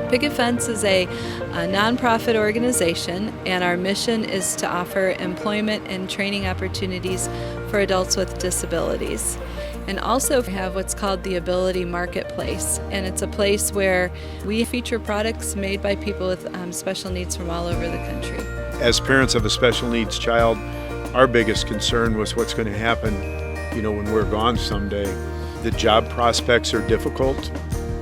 Picket Fence is a nonprofit organization, and our mission is to offer employment and training opportunities for adults with disabilities. And also have what's called the Ability Marketplace, and it's a place where we feature products made by people with special needs from all over the country. As parents of a special needs child, our biggest concern was what's going to happen, when we're gone someday. The job prospects are difficult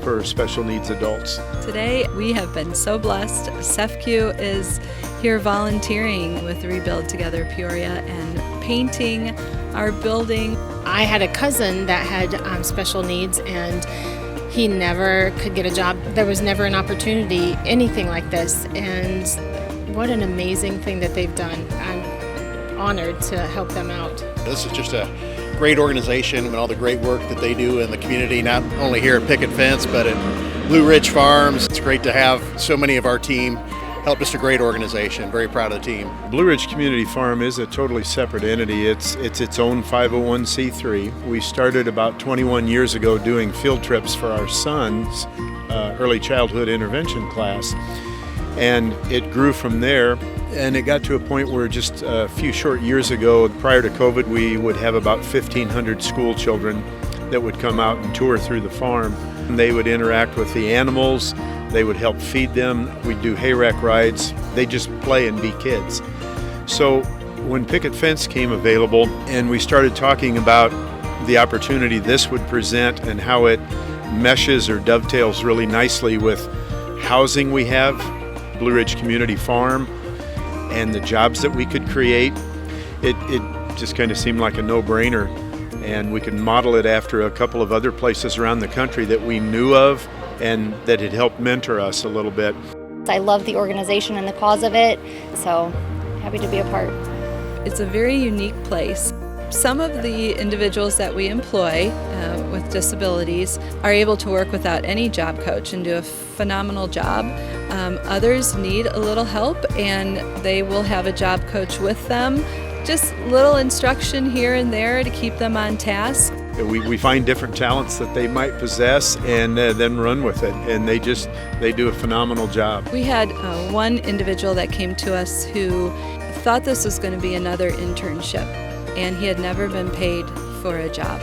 for special needs adults. Today we have been so blessed. CEFCU is here volunteering with Rebuild Together Peoria and painting our building. I had a cousin that had special needs, and he never could get a job. There was never an opportunity, anything like this, and what an amazing thing that they've done. I'm honored to help them out. This is just a great organization and all the great work that they do in the community, not only here at Picket Fence, but at Blue Ridge Farms. It's great to have so many of our team help. Just a great organization. Very proud of the team. Blue Ridge Community Farm is a totally separate entity. It's its own 501c3. We started about 21 years ago doing field trips for our son's early childhood intervention class, and it grew from there. And it got to a point where just a few short years ago, prior to COVID, we would have about 1,500 school children that would come out and tour through the farm. And they would interact with the animals, they would help feed them, we'd do hayrack rides, they just play and be kids. So when Picket Fence came available and we started talking about the opportunity this would present and how it meshes or dovetails really nicely with housing we have, Blue Ridge Community Farm, and the jobs that we could create, it just kind of seemed like a no-brainer. And we could model it after a couple of other places around the country that we knew of and that had helped mentor us a little bit. I love the organization and the cause of it, so happy to be a part. It's a very unique place. Some of the individuals that we employ with disabilities are able to work without any job coach and do a phenomenal job. Others need a little help, and they will have a job coach with them. Just little instruction here and there to keep them on task. We find different talents that they might possess and then run with it, and they do a phenomenal job. We had one individual that came to us who thought this was going to be another internship, and he had never been paid for a job.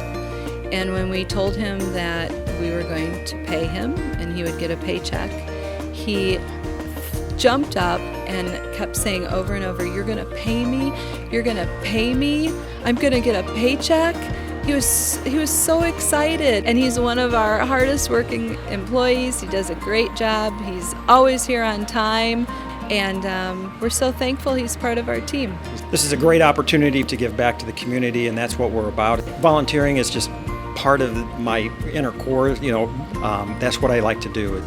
And when we told him that we were going to pay him and he would get a paycheck, he jumped up and kept saying over and over, "You're going to pay me, you're going to pay me, I'm going to get a paycheck." He was so excited, and he's one of our hardest working employees. He does a great job. He's always here on time, and we're so thankful he's part of our team. This is a great opportunity to give back to the community, and that's what we're about. Volunteering is just part of my inner core, that's what I like to do.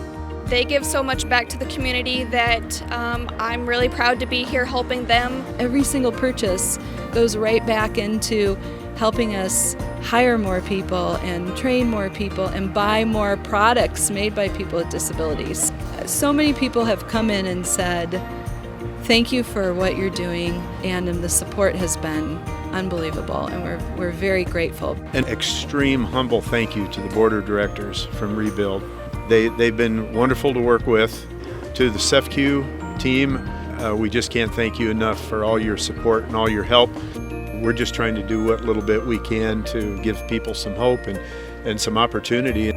They give so much back to the community that I'm really proud to be here helping them. Every single purchase goes right back into helping us hire more people and train more people and buy more products made by people with disabilities. So many people have come in and said, "Thank you for what you're doing," and the support has been unbelievable, and we're very grateful. An extreme humble thank you to the board of directors from Rebuild. They've been wonderful to work with. To the CEFCU team, we just can't thank you enough for all your support and all your help. We're just trying to do what little bit we can to give people some hope and some opportunity.